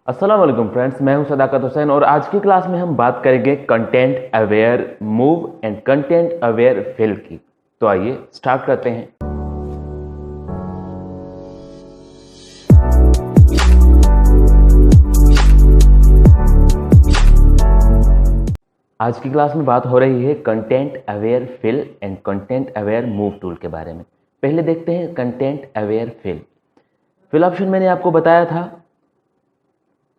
अस्सलाम वालेकुम फ्रेंड्स, मैं हूं सदाकत हुसैन और आज की क्लास में हम बात करेंगे content aware move and content aware fill की। तो आइए स्टार्ट करते हैं। आज की क्लास में बात हो रही है content aware fill and content aware move tool के बारे में। पहले देखते हैं content aware fill. Fill option मैंने आपको बताया था,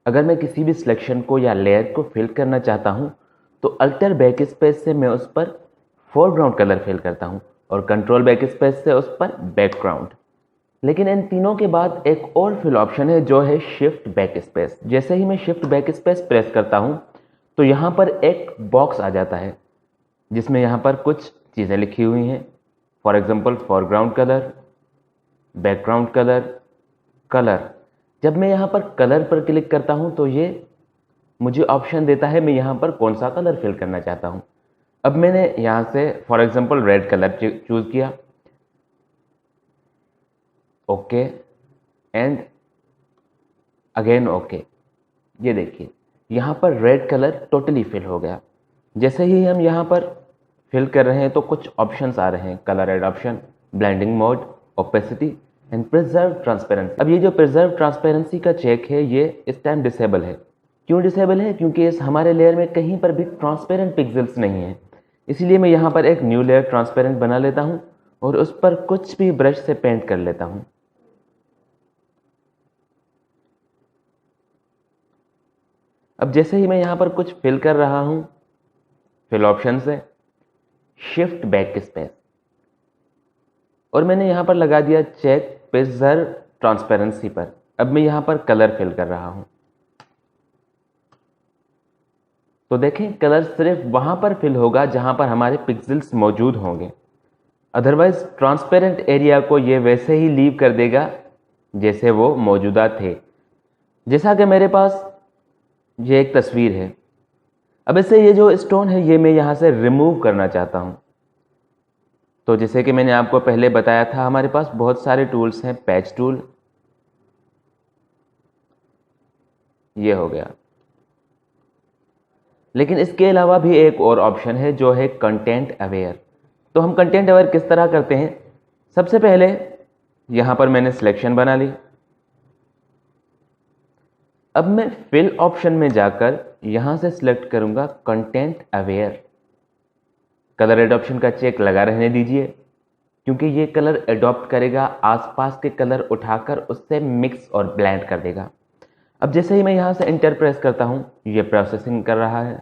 अगर मैं किसी भी सिलेक्शन को या लेयर को फिल करना चाहता हूं तो अल्टर बैक स्पेस से मैं उस पर फोरग्राउंड कलर फिल करता हूं और कंट्रोल बैक स्पेस से उस पर बैकग्राउंड। लेकिन इन तीनों के बाद एक और फिल ऑप्शन है जो है शिफ्ट बैक स्पेस। जैसे ही मैं शिफ्ट बैक स्पेस प्रेस करता हूं तो यहां पर एक बॉक्स आ जाता है जिसमें यहां पर कुछ चीज़ें लिखी हुई हैं। For example foreground colour, background colour, colour. जब मैं यहाँ पर कलर पर क्लिक करता हूँ तो ये मुझे ऑप्शन देता है मैं यहाँ पर कौन सा कलर फिल करना चाहता हूँ। अब मैंने यहाँ से for example red colour choose किया, ओके एंड अगेन ओके। ये देखिए यहाँ पर रेड कलर टोटली फिल हो गया। जैसे ही हम यहाँ पर फिल कर रहे हैं तो कुछ ऑप्शंस आ रहे हैं, colour adoption, blending mode, opacity and preserve transparency. अब ये जो प्रिजर्व ट्रांसपेरेंसी का चेक है ये इस टाइम डिसेबल है। क्यों डिसेबल है? क्योंकि इस हमारे लेयर में कहीं पर भी ट्रांसपेरेंट पिक्सेल्स नहीं है। इसलिए मैं यहाँ पर एक न्यू लेयर ट्रांसपेरेंट बना लेता हूँ और उस पर कुछ भी ब्रश से पेंट कर लेता हूँ। अब जैसे ही मैं यहाँ पर कुछ फिल कर रहा हूँ, फिल ऑप्शन से शिफ्ट बैक स्पेस और मैंने यहाँ पर लगा दिया चेक प्रिजर्व ट्रांसपेरेंसी पर। अब मैं यहाँ पर कलर फिल कर रहा हूँ तो देखें कलर सिर्फ वहाँ पर फिल होगा जहाँ पर हमारे पिक्सेल्स मौजूद होंगे। अदरवाइज ट्रांसपेरेंट एरिया को ये वैसे ही लीव कर देगा जैसे वो मौजूदा थे। जैसा कि मेरे पास ये एक तस्वीर है, अब इससे ये जो स्टोन है ये मैं यहाँ से रिमूव करना चाहता हूँ। तो जैसे कि मैंने आपको पहले बताया था हमारे पास बहुत सारे टूल्स हैं। पैच टूल, ये हो गया। लेकिन इसके अलावा भी एक और ऑप्शन है जो है कंटेंट अवेयर। तो हम कंटेंट अवेयर किस तरह करते हैं? सबसे पहले यहाँ पर मैंने सिलेक्शन बना ली। अब मैं फिल ऑप्शन में जाकर यहाँ से सिलेक्ट करूँगा कंटेंट अवेयर। कलर एडॉप्शन का चेक लगा रहने दीजिए क्योंकि ये कलर एडॉप्ट करेगा, आसपास के कलर उठाकर उससे मिक्स और ब्लेंड कर देगा। अब जैसे ही मैं यहाँ से इंटर प्रेस करता हूँ ये प्रोसेसिंग कर रहा है।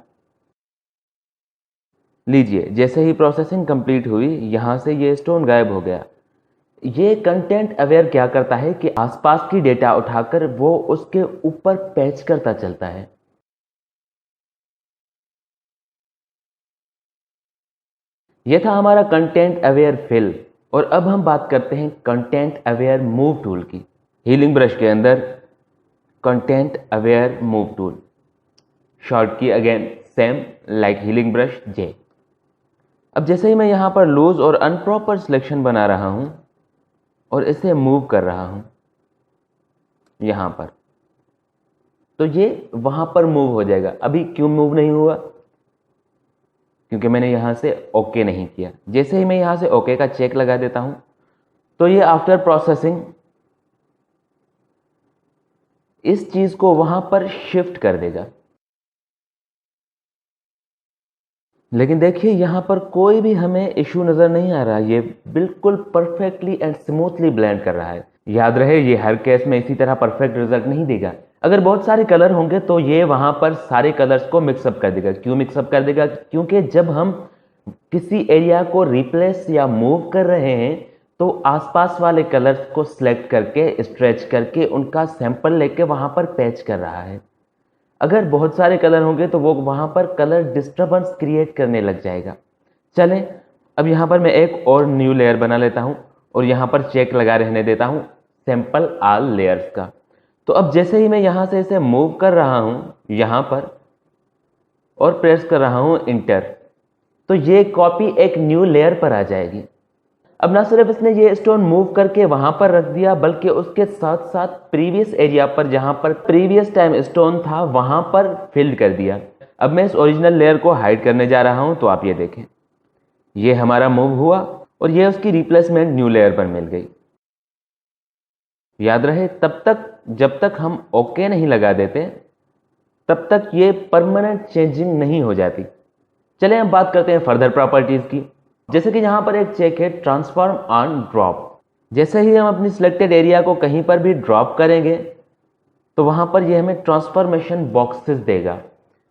लीजिए जैसे ही प्रोसेसिंग कंप्लीट हुई यहाँ से ये स्टोन गायब हो गया। ये कंटेंट अवेयर क्या करता है कि आसपास की डेटा उठाकर वो उसके ऊपर पैच करता चलता है। यह था हमारा कंटेंट अवेयर फिल। और अब हम बात करते हैं कंटेंट अवेयर मूव टूल की। हीलिंग ब्रश के अंदर content aware move tool, short key again same like healing brush J. अब जैसे ही मैं यहाँ पर लूज और अनप्रॉपर सिलेक्शन बना रहा हूँ और इसे मूव कर रहा हूँ यहाँ पर, तो ये वहाँ पर मूव हो जाएगा। अभी क्यों मूव नहीं हुआ? क्योंकि मैंने यहाँ से ओके नहीं किया। जैसे ही मैं यहाँ से ओके का चेक लगा देता हूँ तो ये आफ्टर प्रोसेसिंग इस चीज़ को वहाँ पर शिफ्ट कर देगा। लेकिन देखिए यहाँ पर कोई भी हमें इशू नज़र नहीं आ रहा। ये बिल्कुल परफेक्टली एंड स्मूथली ब्लेंड कर रहा है। याद रहे ये हर केस में इसी तरह परफेक्ट रिजल्ट नहीं देगा। अगर बहुत सारे कलर होंगे तो ये वहाँ पर सारे कलर्स को मिक्सअप कर देगा। क्यों मिक्सअप कर देगा? क्योंकि जब हम किसी एरिया को रिप्लेस या मूव कर रहे हैं तो आसपास वाले कलर्स को सिलेक्ट करके स्ट्रेच करके उनका सैंपल लेके वहाँ पर पैच कर रहा है। अगर बहुत सारे कलर होंगे तो वो वहाँ पर कलर डिस्टर्बेंस क्रिएट करने लग जाएगा। चलें अब यहाँ पर मैं एक और न्यू लेयर बना लेता हूँ और यहाँ पर चेक लगा रहने देता हूँ सैंपल ऑल लेयर्स का। तो अब जैसे ही मैं यहाँ से इसे मूव कर रहा हूँ यहाँ पर और प्रेस कर रहा हूँ इंटर, तो ये कॉपी एक न्यू लेयर पर आ जाएगी। अब ना सिर्फ इसने ये स्टोन मूव करके वहां पर रख दिया, बल्कि उसके साथ साथ प्रीवियस एरिया पर जहां पर प्रीवियस टाइम स्टोन था वहां पर फिल कर दिया। अब मैं इस ओरिजिनल लेयर को हाइड करने जा रहा हूं, तो आप ये देखें, ये हमारा मूव हुआ और ये उसकी रिप्लेसमेंट न्यू लेयर पर मिल गई। याद रहे, तब तक जब तक हम ओके नहीं लगा देते तब तक ये परमानेंट चेंजिंग नहीं हो जाती। चलिए हम बात करते हैं फर्दर प्रॉपर्टीज की। जैसे कि यहां पर एक चेक है ट्रांसफॉर्म ऑन ड्रॉप। जैसे ही हम अपनी सिलेक्टेड एरिया को कहीं पर भी ड्रॉप करेंगे तो वहां पर ये हमें ट्रांसफॉर्मेशन बॉक्सेस देगा।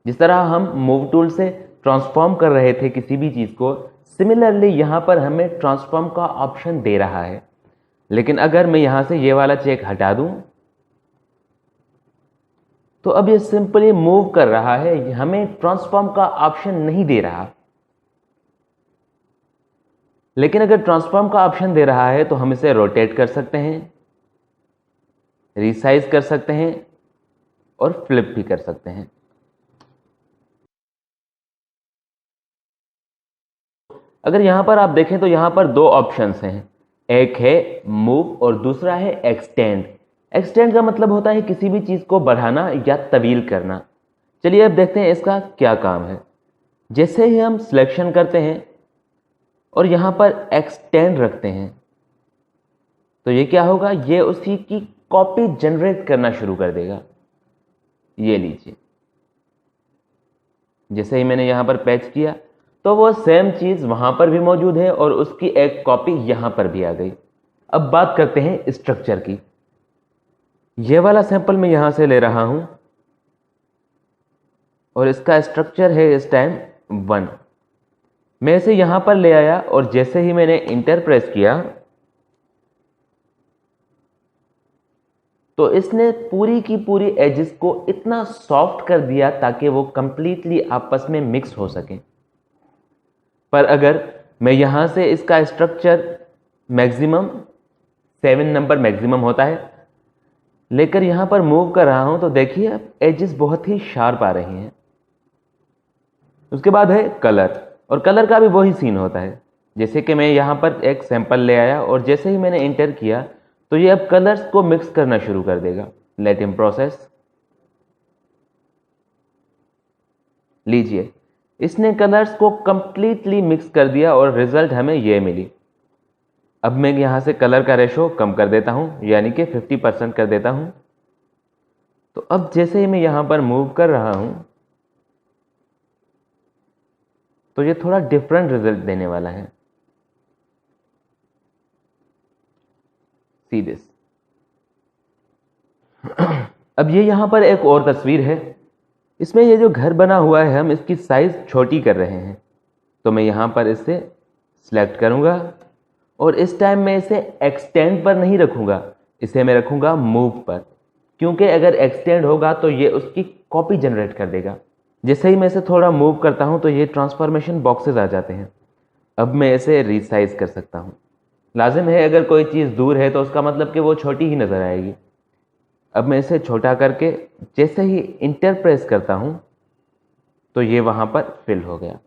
जिस तरह हम मूव टूल से ट्रांसफॉर्म कर रहे थे किसी भी चीज को, सिमिलरली यहां पर हमें ट्रांसफॉर्म का ऑप्शन दे रहा है। लेकिन अगर मैं यहां से ये वाला चेक हटा दूं तो अब ये सिंपली मूव कर रहा है, हमें ट्रांसफॉर्म का ऑप्शन नहीं दे रहा। लेकिन अगर ट्रांसफॉर्म का ऑप्शन दे रहा है तो हम इसे रोटेट कर सकते हैं, रिसाइज कर सकते हैं और फ्लिप भी कर सकते हैं। अगर यहां पर आप देखें तो यहां पर दो ऑप्शंस हैं, एक है मूव और दूसरा है एक्सटेंड। एक्सटेंड का मतलब होता है किसी भी चीज को बढ़ाना या तवील करना। चलिए अब देखते हैं इसका क्या काम है। जैसे ही हम सिलेक्शन करते हैं और यहां पर एक्सटेंड रखते हैं तो ये क्या होगा, ये उसी की कॉपी जनरेट करना शुरू कर देगा। ये लीजिए, जैसे ही मैंने यहां पर पैच किया तो वो सेम चीज वहां पर भी मौजूद है और उसकी एक कॉपी यहां पर भी आ गई। अब बात करते हैं स्ट्रक्चर की। ये वाला सैंपल मैं यहां से ले रहा हूं और इसका स्ट्रक्चर है इस टाइम 1। मैं इसे यहां पर ले आया और जैसे ही मैंने इंटर प्रेस किया तो इसने पूरी की पूरी एजेस को इतना सॉफ्ट कर दिया ताकि वो कंप्लीटली आपस में मिक्स हो सके। पर अगर मैं यहां से इसका स्ट्रक्चर मैक्सिमम 7 नंबर मैक्सिमम होता है लेकर यहां पर मूव कर रहा हूं तो देखिए अब एजेस बहुत ही शार्प आ रही हैं। उसके बाद है कलर, और कलर का भी वही सीन होता है। जैसे कि मैं यहां पर एक सैंपल ले आया और जैसे ही मैंने इंटर किया तो ये अब कलर्स को मिक्स करना शुरू कर देगा। Let him process. लीजिए, इसने कलर्स को कंप्लीटली मिक्स कर दिया और रिजल्ट हमें ये मिली। अब मैं यहां से कलर का रेशो कम कर देता हूं, यानी कि 50% कर देता हूं। तो अब जैसे ही मैं यहां पर मूव कर रहा हूं तो ये थोड़ा डिफरेंट रिजल्ट देने वाला है। See this. अब ये यहां पर एक और तस्वीर है। इसमें ये जो घर बना हुआ है हम इसकी साइज छोटी कर रहे हैं। तो मैं यहां पर इसे सिलेक्ट करूंगा और इस टाइम मैं इसे एक्सटेंड पर नहीं रखूंगा, इसे मैं रखूंगा मूव पर, क्योंकि अगर एक्सटेंड होगा तो ये उसकी कॉपी जनरेट कर देगा। जैसे ही मैं इसे थोड़ा मूव करता हूं तो ये ट्रांसफॉर्मेशन बॉक्सेस आ जाते हैं। अब मैं इसे रिसाइज कर सकता हूं। लाजिम है अगर कोई चीज़ दूर है तो उसका मतलब कि वो छोटी ही नज़र आएगी। अब मैं इसे छोटा करके जैसे ही इंटर प्रेस करता हूं तो ये वहां पर फिल हो गया।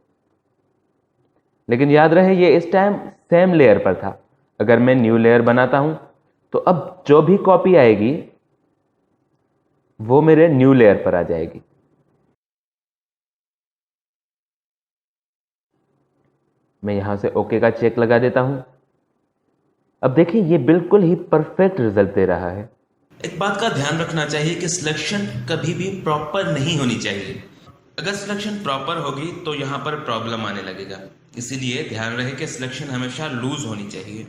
लेकिन याद रहे ये इस टाइम सेम लेयर पर था। अगर मैं न्यू लेयर बनाता हूं तो अब जो भी कॉपी आएगी वो मेरे न्यू लेयर पर आ जाएगी। मैं यहां से ओके का चेक लगा देता हूं। अब देखिए ये बिल्कुल ही परफेक्ट रिजल्ट दे रहा है। एक बात का ध्यान रखना चाहिए कि सिलेक्शन कभी भी प्रॉपर नहीं होनी चाहिए। अगर सिलेक्शन प्रॉपर होगी तो यहाँ पर प्रॉब्लम आने लगेगा। इसीलिए ध्यान रहे कि सिलेक्शन हमेशा लूज होनी चाहिए।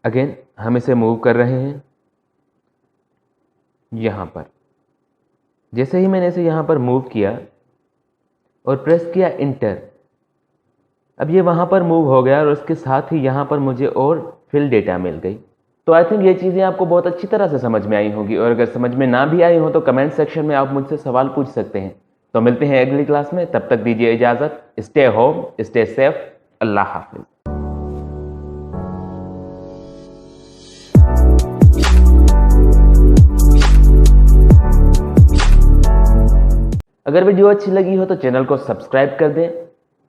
अगेन हम इसे मूव कर रहे हैं यहां पर। जैसे ही मैंने इसे यहां पर मूव किया और प्रेस किया इंटर, अब ये वहां पर मूव हो गया और उसके साथ ही यहां पर मुझे और फिल डेटा मिल गई। तो आई थिंक ये चीज़ें आपको बहुत अच्छी तरह से समझ में आई होगी, और अगर समझ में ना भी आई हो तो कमेंट सेक्शन में आप मुझसे सवाल पूछ सकते हैं। तो मिलते हैं अगली क्लास में, तब तक दीजिए इजाज़त। Stay home, stay safe. अल्लाह हाफिज। अगर वीडियो अच्छी लगी हो तो चैनल को सब्सक्राइब कर दें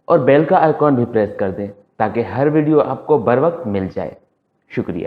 और बेल का आइकॉन भी प्रेस कर दें ताकि हर वीडियो आपको बर वक्त मिल जाए। शुक्रिया।